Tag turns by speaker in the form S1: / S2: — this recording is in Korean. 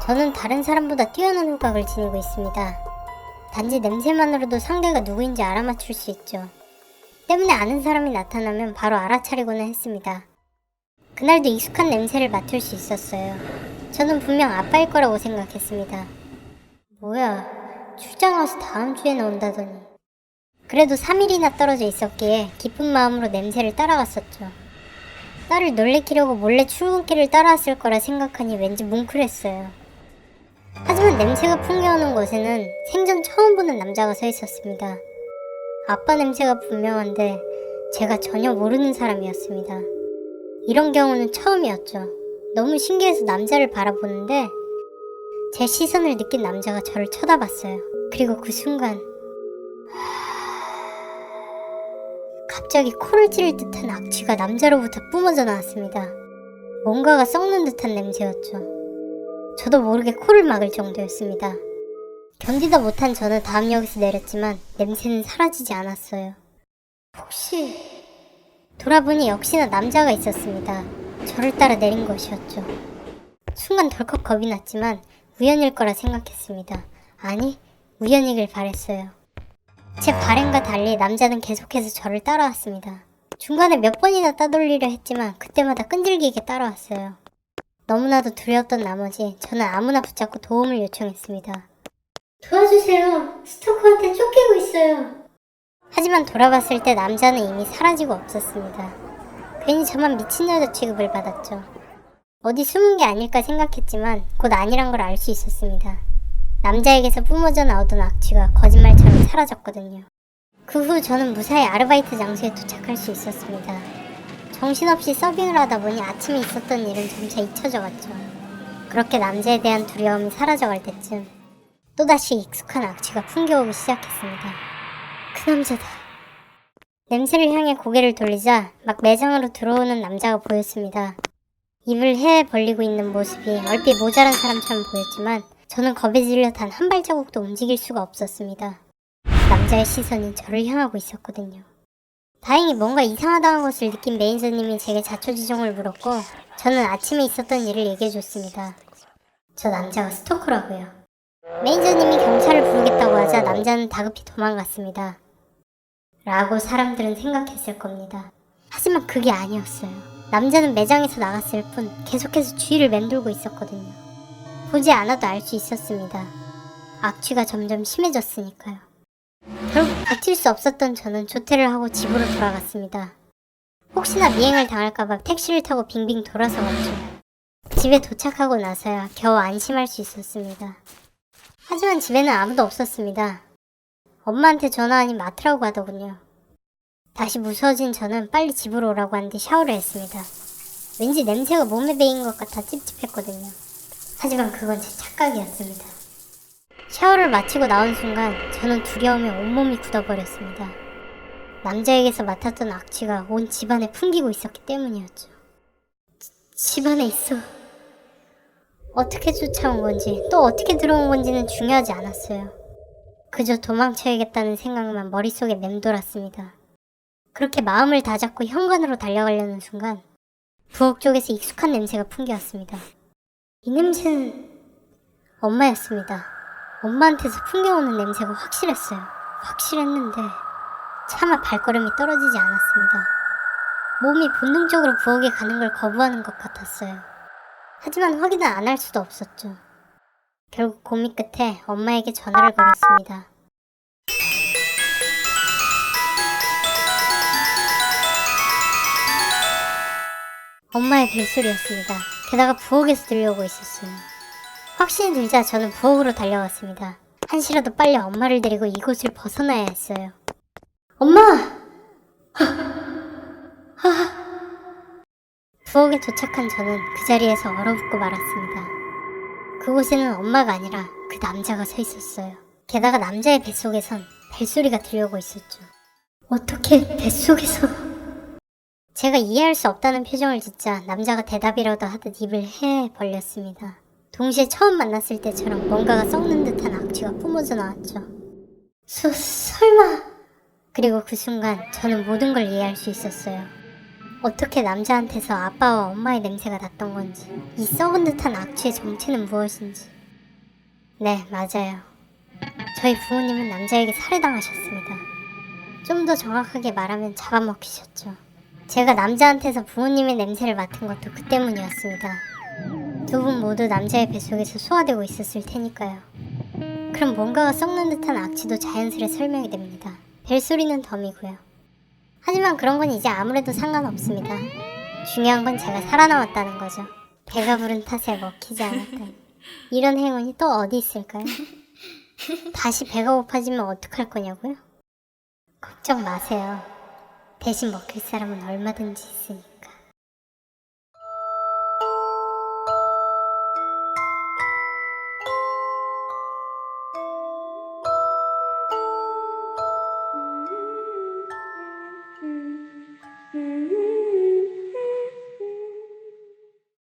S1: 저는 다른 사람보다 뛰어난 후각을 지니고 있습니다. 단지 냄새만으로도 상대가 누구인지 알아맞힐 수 있죠. 때문에 아는 사람이 나타나면 바로 알아차리고는 했습니다. 그날도 익숙한 냄새를 맡을 수 있었어요. 저는 분명 아빠일 거라고 생각했습니다. 뭐야, 출장 와서 다음 주에는 온다더니. 그래도 3일이나 떨어져 있었기에 기쁜 마음으로 냄새를 따라갔었죠. 딸을 놀래키려고 몰래 출근길을 따라왔을 거라 생각하니 왠지 뭉클했어요. 하지만 냄새가 풍겨오는 곳에는 생전 처음 보는 남자가 서 있었습니다. 아빠 냄새가 분명한데 제가 전혀 모르는 사람이었습니다. 이런 경우는 처음이었죠. 너무 신기해서 남자를 바라보는데 제 시선을 느낀 남자가 저를 쳐다봤어요. 그리고 그 순간 갑자기 코를 찌를 듯한 악취가 남자로부터 뿜어져 나왔습니다. 뭔가가 썩는 듯한 냄새였죠. 저도 모르게 코를 막을 정도였습니다. 견디다 못한 저는 다음 역에서 내렸지만 냄새는 사라지지 않았어요. 혹시... 돌아보니 역시나 남자가 있었습니다. 저를 따라 내린 것이었죠. 순간 덜컥 겁이 났지만 우연일 거라 생각했습니다. 아니, 우연이길 바랬어요. 제 바램과 달리 남자는 계속해서 저를 따라왔습니다. 중간에 몇 번이나 따돌리려 했지만 그때마다 끈질기게 따라왔어요. 너무나도 두려웠던 나머지 저는 아무나 붙잡고 도움을 요청했습니다. 도와주세요. 스토커한테 쫓기고 있어요. 하지만 돌아봤을 때 남자는 이미 사라지고 없었습니다. 괜히 저만 미친 여자 취급을 받았죠. 어디 숨은 게 아닐까 생각했지만 곧 아니란 걸 알 수 있었습니다. 남자에게서 뿜어져 나오던 악취가 거짓말처럼 사라졌거든요. 그 후 저는 무사히 아르바이트 장소에 도착할 수 있었습니다. 정신없이 서빙을 하다 보니 아침에 있었던 일은 점차 잊혀져 갔죠. 그렇게 남자에 대한 두려움이 사라져갈 때쯤 또다시 익숙한 악취가 풍겨오기 시작했습니다. 그 남자다. 냄새를 향해 고개를 돌리자 막 매장으로 들어오는 남자가 보였습니다. 입을 헤 벌리고 있는 모습이 얼핏 모자란 사람처럼 보였지만 저는 겁에 질려 단 한 발자국도 움직일 수가 없었습니다. 남자의 시선이 저를 향하고 있었거든요. 다행히 뭔가 이상하다는 것을 느낀 매니저님이 제게 자초지종을 물었고 저는 아침에 있었던 일을 얘기해줬습니다. 저 남자가 스토커라고요. 매니저님이 경찰을 부르겠다고 하자 남자는 다급히 도망갔습니다. 라고 사람들은 생각했을 겁니다. 하지만 그게 아니었어요. 남자는 매장에서 나갔을 뿐 계속해서 주위를 맴돌고 있었거든요. 보지 않아도 알 수 있었습니다. 악취가 점점 심해졌으니까요. 결국 버틸 수 없었던 저는 조퇴를 하고 집으로 돌아갔습니다. 혹시나 미행을 당할까봐 택시를 타고 빙빙 돌아서 갔죠. 집에 도착하고 나서야 겨우 안심할 수 있었습니다. 하지만 집에는 아무도 없었습니다. 엄마한테 전화하니 맡으라고 하더군요. 다시 무서워진 저는 빨리 집으로 오라고 한 뒤 샤워를 했습니다. 왠지 냄새가 몸에 배인 것 같아 찝찝했거든요. 하지만 그건 제 착각이었습니다. 샤워를 마치고 나온 순간 저는 두려움에 온몸이 굳어버렸습니다. 남자에게서 맡았던 악취가 온 집안에 풍기고 있었기 때문이었죠. 집안에 있어. 어떻게 쫓아온 건지 또 어떻게 들어온 건지는 중요하지 않았어요. 그저 도망쳐야겠다는 생각만 머릿속에 맴돌았습니다. 그렇게 마음을 다잡고 현관으로 달려가려는 순간 부엌 쪽에서 익숙한 냄새가 풍겨왔습니다. 이 냄새는 엄마였습니다. 엄마한테서 풍겨오는 냄새가 확실했어요. 확실했는데 차마 발걸음이 떨어지지 않았습니다. 몸이 본능적으로 부엌에 가는 걸 거부하는 것 같았어요. 하지만 확인을 안 할 수도 없었죠. 결국 고민 끝에 엄마에게 전화를 걸었습니다. 엄마의 벨소리였습니다. 게다가 부엌에서 들려오고 있었어요. 확신이 들자 저는 부엌으로 달려갔습니다. 한시라도 빨리 엄마를 데리고 이곳을 벗어나야 했어요. 엄마! 부엌에 도착한 저는 그 자리에서 얼어붙고 말았습니다. 그곳에는 엄마가 아니라 그 남자가 서 있었어요. 게다가 남자의 뱃속에선 벨소리가 들려오고 있었죠. 어떻게 뱃속에서... 제가 이해할 수 없다는 표정을 짓자 남자가 대답이라도 하듯 입을 헤 벌렸습니다. 동시에 처음 만났을 때처럼 뭔가가 썩는 듯한 악취가 뿜어져 나왔죠. 설마... 그리고 그 순간 저는 모든 걸 이해할 수 있었어요. 어떻게 남자한테서 아빠와 엄마의 냄새가 났던 건지, 이 썩은 듯한 악취의 정체는 무엇인지. 네, 맞아요. 저희 부모님은 남자에게 살해당하셨습니다. 좀 더 정확하게 말하면 잡아먹히셨죠. 제가 남자한테서 부모님의 냄새를 맡은 것도 그 때문이었습니다. 두 분 모두 남자의 뱃속에서 소화되고 있었을 테니까요. 그럼 뭔가가 썩는 듯한 악취도 자연스레 설명이 됩니다. 벨소리는 덤이고요. 하지만 그런 건 이제 아무래도 상관없습니다. 중요한 건 제가 살아남았다는 거죠. 배가 부른 탓에 먹히지 않았다니. 이런 행운이 또 어디 있을까요? 다시 배가 고파지면 어떡할 거냐고요? 걱정 마세요. 대신 먹힐 사람은 얼마든지 있으니까.